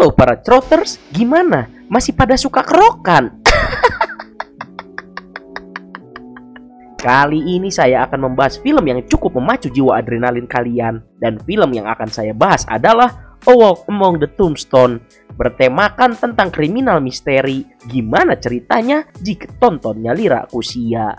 Halo para Trotters, gimana? Masih pada suka kerokan? Kali ini saya akan membahas film yang cukup memacu jiwa adrenalin kalian. Dan film yang akan saya bahas adalah A Walk Among the Tombstone, bertemakan tentang kriminal misteri. Gimana ceritanya jika tontonnya Lira Kusia?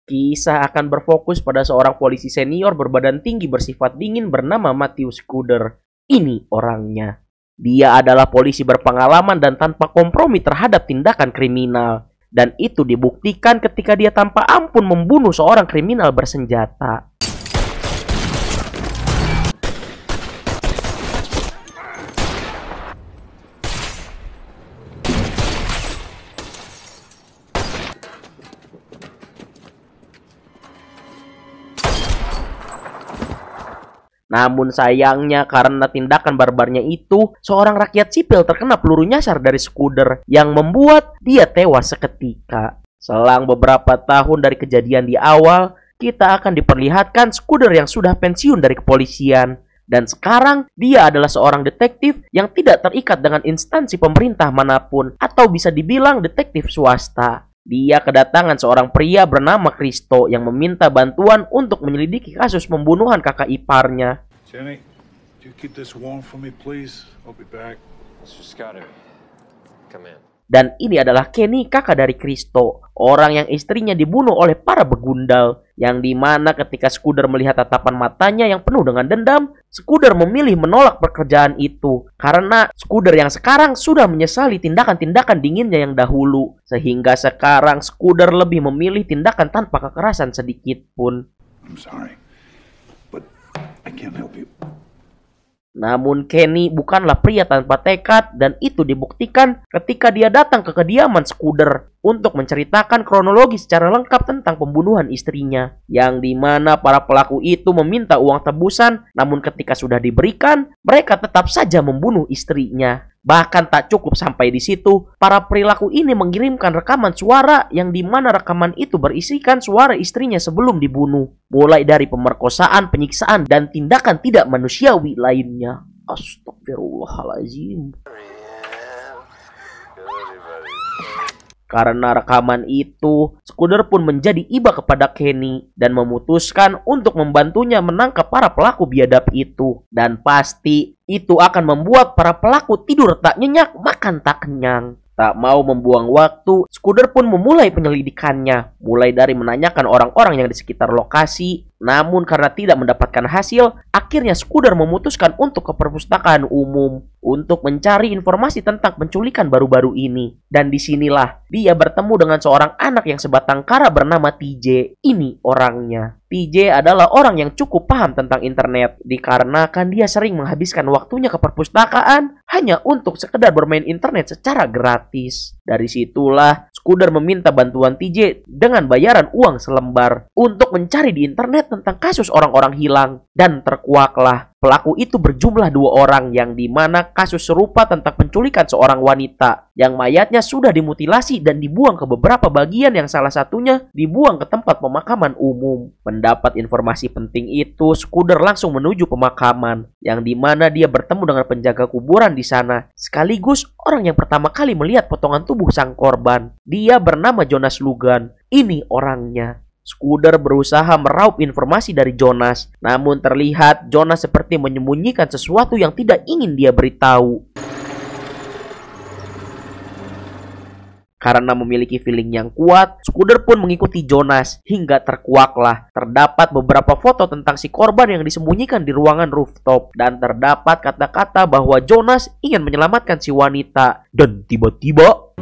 Kisah akan berfokus pada seorang polisi senior berbadan tinggi bersifat dingin bernama Matthew Scudder. Ini orangnya. Dia adalah polisi berpengalaman dan tanpa kompromi terhadap tindakan kriminal. Dan itu dibuktikan ketika dia tanpa ampun membunuh seorang kriminal bersenjata. Namun sayangnya karena tindakan barbarnya itu, seorang rakyat sipil terkena peluru nyasar dari Scudder yang membuat dia tewas seketika. Selang beberapa tahun dari kejadian di awal, kita akan diperlihatkan Scudder yang sudah pensiun dari kepolisian. Dan sekarang dia adalah seorang detektif yang tidak terikat dengan instansi pemerintah manapun, atau bisa dibilang detektif swasta. Dia kedatangan seorang pria bernama Kristo yang meminta bantuan untuk menyelidiki kasus pembunuhan kakak iparnya. Jenny, do you keep this warm for me, please? I'll be back. Mr. Scudder, come in. Dan ini adalah Kenny, kakak dari Kristo, orang yang istrinya dibunuh oleh para begundal. Yang dimana ketika Scudder melihat tatapan matanya yang penuh dengan dendam, Scudder memilih menolak pekerjaan itu. Karena Scudder yang sekarang sudah menyesali tindakan-tindakan dinginnya yang dahulu. Sehingga sekarang Scudder lebih memilih tindakan tanpa kekerasan sedikit pun. I'm sorry, but I can't help you. Namun Kenny bukanlah pria tanpa tekad, dan itu dibuktikan ketika dia datang ke kediaman Scudder untuk menceritakan kronologi secara lengkap tentang pembunuhan istrinya. Yang dimana para pelaku itu meminta uang tebusan, namun ketika sudah diberikan, mereka tetap saja membunuh istrinya. Bahkan tak cukup sampai di situ, para perilaku ini mengirimkan rekaman suara yang dimana rekaman itu berisikan suara istrinya sebelum dibunuh. Mulai dari pemerkosaan, penyiksaan, dan tindakan tidak manusiawi lainnya. Astagfirullahaladzim. Karena rekaman itu, Scudder pun menjadi iba kepada Kenny dan memutuskan untuk membantunya menangkap para pelaku biadab itu. Dan pasti itu akan membuat para pelaku tidur tak nyenyak, makan tak kenyang. Tak mau membuang waktu, Scudder pun memulai penyelidikannya. Mulai dari menanyakan orang-orang yang di sekitar lokasi. Namun karena tidak mendapatkan hasil, akhirnya Scudder memutuskan untuk ke perpustakaan umum untuk mencari informasi tentang penculikan baru-baru ini. Dan disinilah dia bertemu dengan seorang anak yang sebatang kara bernama TJ. Ini orangnya. TJ adalah orang yang cukup paham tentang internet, dikarenakan dia sering menghabiskan waktunya ke perpustakaan hanya untuk sekedar bermain internet secara gratis. Dari situlah Scudder meminta bantuan TJ dengan bayaran uang selembar untuk mencari di internet tentang kasus orang-orang hilang. Dan terkuaklah, pelaku itu berjumlah 2 orang, yang dimana kasus serupa tentang penculikan seorang wanita yang mayatnya sudah dimutilasi dan dibuang ke beberapa bagian, yang salah satunya dibuang ke tempat pemakaman umum. Mendapat informasi penting itu, Scudder langsung menuju pemakaman, yang dimana dia bertemu dengan penjaga kuburan di sana, sekaligus orang yang pertama kali melihat potongan tubuh sang korban. Dia bernama Jonas Logan. Ini orangnya. Scudder berusaha meraup informasi dari Jonas, namun terlihat Jonas seperti menyembunyikan sesuatu yang tidak ingin dia beritahu. Karena memiliki feeling yang kuat, Scudder pun mengikuti Jonas hingga terkuaklah. Terdapat beberapa foto tentang si korban yang disembunyikan di ruangan rooftop, dan terdapat kata-kata bahwa Jonas ingin menyelamatkan si wanita. Dan tiba-tiba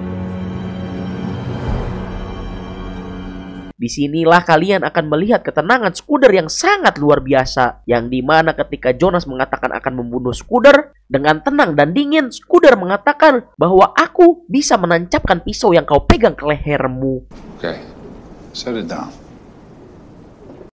disinilah kalian akan melihat ketenangan Scudder yang sangat luar biasa. Yang dimana ketika Jonas mengatakan akan membunuh Scudder, dengan tenang dan dingin Scudder mengatakan bahwa aku bisa menancapkan pisau yang kau pegang ke lehermu. Okay, set it down.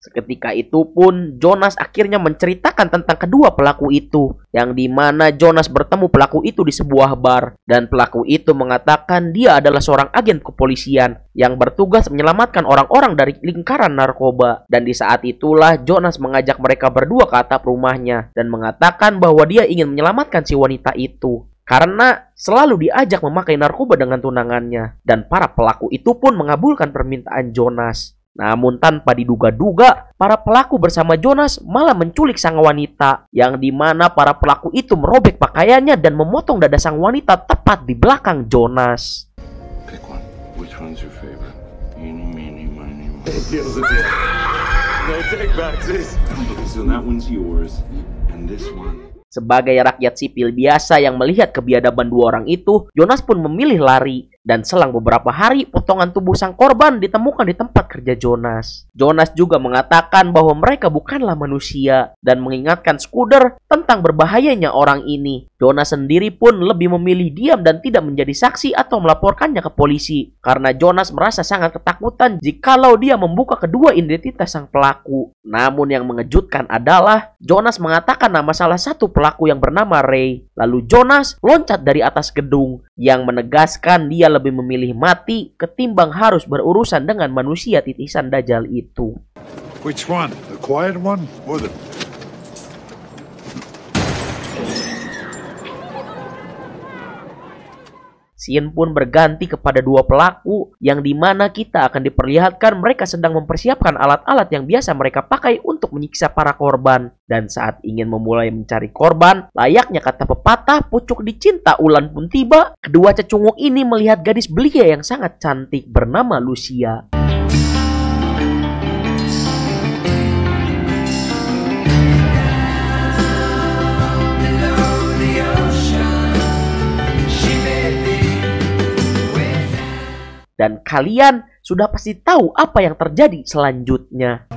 Seketika itu pun Jonas akhirnya menceritakan tentang kedua pelaku itu, yang dimana Jonas bertemu pelaku itu di sebuah bar, dan pelaku itu mengatakan dia adalah seorang agen kepolisian yang bertugas menyelamatkan orang-orang dari lingkaran narkoba. Dan di saat itulah Jonas mengajak mereka berdua ke atap rumahnya dan mengatakan bahwa dia ingin menyelamatkan si wanita itu. karena selalu diajak memakai narkoba dengan tunangannya. Dan para pelaku itu pun mengabulkan permintaan Jonas. Namun tanpa diduga-duga, para pelaku bersama Jonas malah menculik sang wanita, yang dimana para pelaku itu merobek pakaiannya dan memotong dada sang wanita tepat di belakang Jonas. Pick one. Which one's your favorite? Eeny, meeny, miny, moe. No take backs. So that one's yours, and this one. Sebagai rakyat sipil biasa yang melihat kebiadaban dua orang itu, Jonas pun memilih lari. Dan selang beberapa hari, potongan tubuh sang korban ditemukan di tempat kerja Jonas. Jonas juga mengatakan bahwa mereka bukanlah manusia dan mengingatkan Scudder tentang berbahayanya orang ini. Jonas sendiri pun lebih memilih diam dan tidak menjadi saksi atau melaporkannya ke polisi, karena Jonas merasa sangat ketakutan jikalau dia membuka kedua identitas sang pelaku. Namun yang mengejutkan adalah Jonas mengatakan nama salah satu pelaku yang bernama Ray. Lalu Jonas loncat dari atas gedung, yang menegaskan dia lebih memilih mati ketimbang harus berurusan dengan manusia titisan Dajjal itu. Which one? The quiet one or the... Scene pun berganti kepada dua pelaku, yang dimana kita akan diperlihatkan mereka sedang mempersiapkan alat-alat yang biasa mereka pakai untuk menyiksa para korban. Dan saat ingin memulai mencari korban, layaknya kata pepatah, pucuk dicinta ulan pun tiba. Kedua cecunguk ini melihat gadis belia yang sangat cantik bernama Lucia. Dan kalian sudah pasti tahu apa yang terjadi selanjutnya.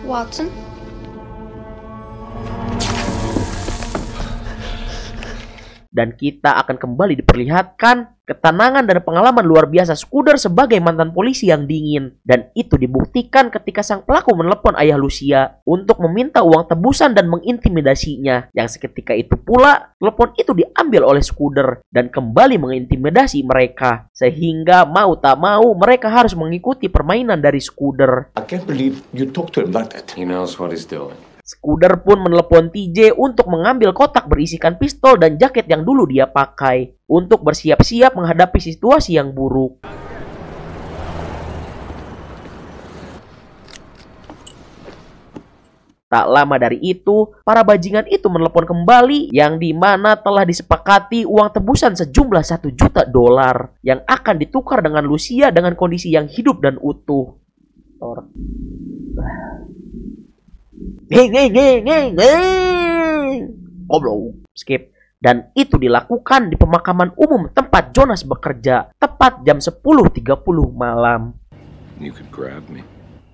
Watson? Dan kita akan kembali diperlihatkan ketenangan dan pengalaman luar biasa Scudder sebagai mantan polisi yang dingin. Dan itu dibuktikan ketika sang pelaku menelepon ayah Lucia untuk meminta uang tebusan dan mengintimidasinya. Yang seketika itu pula, telepon itu diambil oleh Scudder dan kembali mengintimidasi mereka. Sehingga mau tak mau mereka harus mengikuti permainan dari Scudder. I can't believe you talked to him like that. He knows what he's doing. Scudder pun menelepon TJ untuk mengambil kotak berisikan pistol dan jaket yang dulu dia pakai untuk bersiap-siap menghadapi situasi yang buruk. Tak lama dari itu, para bajingan itu menelepon kembali, yang dimana telah disepakati uang tebusan sejumlah $1 juta yang akan ditukar dengan Lucia dengan kondisi yang hidup dan utuh. Skip. Dan itu dilakukan di pemakaman umum tempat Jonas bekerja, tepat jam 10.30 malam. You could grab me.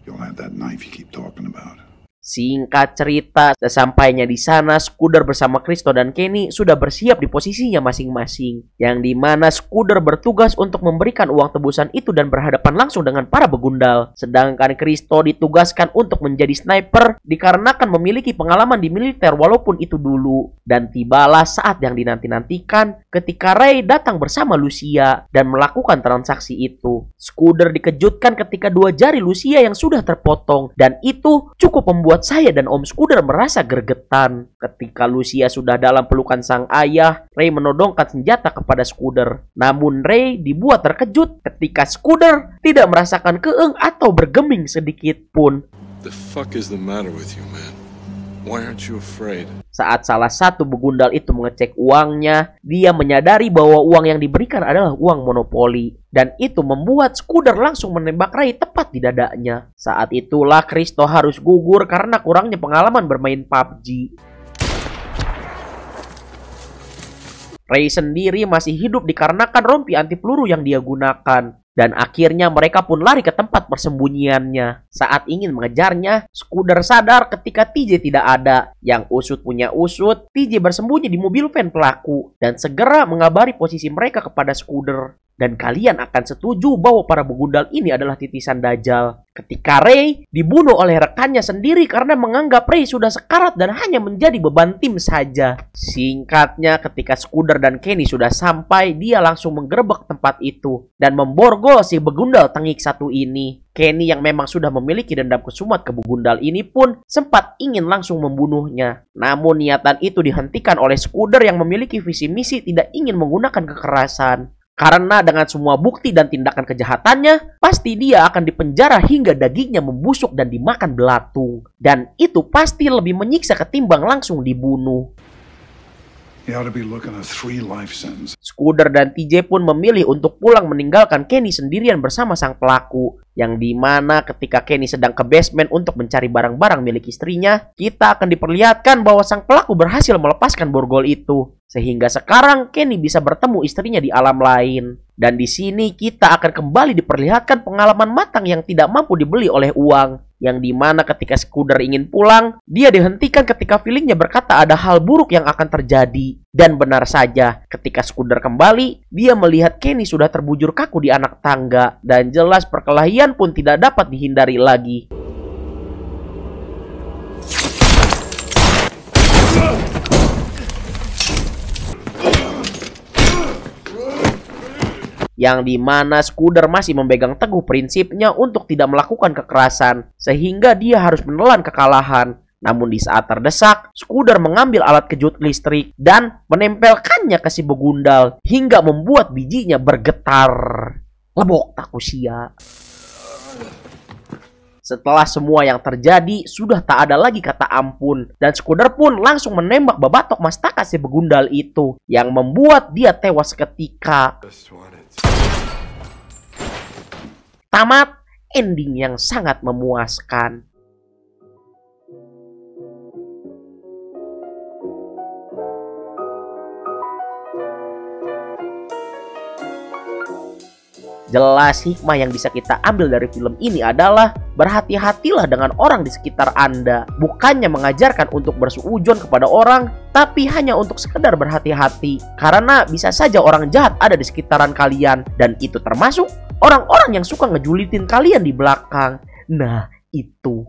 You'll have that knife you keep talking about. Singkat cerita, sesampainya di sana, Scudder bersama Christo dan Kenny sudah bersiap di posisinya masing-masing. Yang dimana Scudder bertugas untuk memberikan uang tebusan itu dan berhadapan langsung dengan para begundal. Sedangkan Christo ditugaskan untuk menjadi sniper dikarenakan memiliki pengalaman di militer walaupun itu dulu. Dan tibalah saat yang dinanti-nantikan ketika Ray datang bersama Lucia dan melakukan transaksi itu. Scudder dikejutkan ketika dua jari Lucia yang sudah terpotong, dan itu cukup membuat saya dan Om Scudder merasa gregetan. Ketika Lucia sudah dalam pelukan sang ayah, Ray menodongkan senjata kepada Scudder. Namun Ray dibuat terkejut ketika Scudder tidak merasakan keeng atau bergeming sedikit pun. The fuck is the matter with you, man? Why aren't you afraid? Saat salah satu begundal itu mengecek uangnya, dia menyadari bahwa uang yang diberikan adalah uang monopoli. Dan itu membuat Scudder langsung menembak Ray tepat di dadanya. Saat itulah Christo harus gugur karena kurangnya pengalaman bermain PUBG. Ray sendiri masih hidup dikarenakan rompi anti peluru yang dia gunakan. Dan akhirnya mereka pun lari ke tempat persembunyiannya. Saat ingin mengejarnya, Scudder sadar ketika TJ tidak ada. Yang usut punya usut, TJ bersembunyi di mobil van pelaku dan segera mengabari posisi mereka kepada Scudder. dan kalian akan setuju bahwa para begundal ini adalah titisan Dajjal. Ketika Ray dibunuh oleh rekannya sendiri karena menganggap Ray sudah sekarat dan hanya menjadi beban tim saja. Singkatnya, ketika Scudder dan Kenny sudah sampai, dia langsung menggerebek tempat itu dan memborgol si begundal tengik satu ini. Kenny yang memang sudah memiliki dendam kesumat ke begundal ini pun sempat ingin langsung membunuhnya. Namun niatan itu dihentikan oleh Scudder yang memiliki visi misi tidak ingin menggunakan kekerasan. Karena dengan semua bukti dan tindakan kejahatannya, pasti dia akan dipenjara hingga dagingnya membusuk dan dimakan belatung. Dan itu pasti lebih menyiksa ketimbang langsung dibunuh. You ought to be looking at 3 life sentences. Scudder dan TJ pun memilih untuk pulang meninggalkan Kenny sendirian bersama sang pelaku. Yang dimana ketika Kenny sedang ke basement untuk mencari barang-barang milik istrinya, kita akan diperlihatkan bahwa sang pelaku berhasil melepaskan borgol itu. Sehingga sekarang Kenny bisa bertemu istrinya di alam lain. Dan di sini kita akan kembali diperlihatkan pengalaman matang yang tidak mampu dibeli oleh uang. Yang dimana ketika Scudder ingin pulang, dia dihentikan ketika feelingnya berkata ada hal buruk yang akan terjadi. Dan benar saja, ketika Scudder kembali, dia melihat Kenny sudah terbujur kaku di anak tangga. Dan jelas perkelahian pun tidak dapat dihindari lagi. Yang dimana Scudder masih memegang teguh prinsipnya untuk tidak melakukan kekerasan, sehingga dia harus menelan kekalahan. Namun di saat terdesak, Scudder mengambil alat kejut listrik dan menempelkannya ke si begundal hingga membuat bijinya bergetar. Lebok takusia. Setelah semua yang terjadi, sudah tak ada lagi kata ampun. Dan Scudder pun langsung menembak babatok mastaka si begundal itu, yang membuat dia tewas seketika. Tamat ending yang sangat memuaskan. Jelas hikmah yang bisa kita ambil dari film ini adalah berhati-hatilah dengan orang di sekitar Anda. Bukannya mengajarkan untuk bersuudzon kepada orang, tapi hanya untuk sekedar berhati-hati. Karena bisa saja orang jahat ada di sekitaran kalian. Dan itu termasuk orang-orang yang suka ngejulitin kalian di belakang. Nah, itu.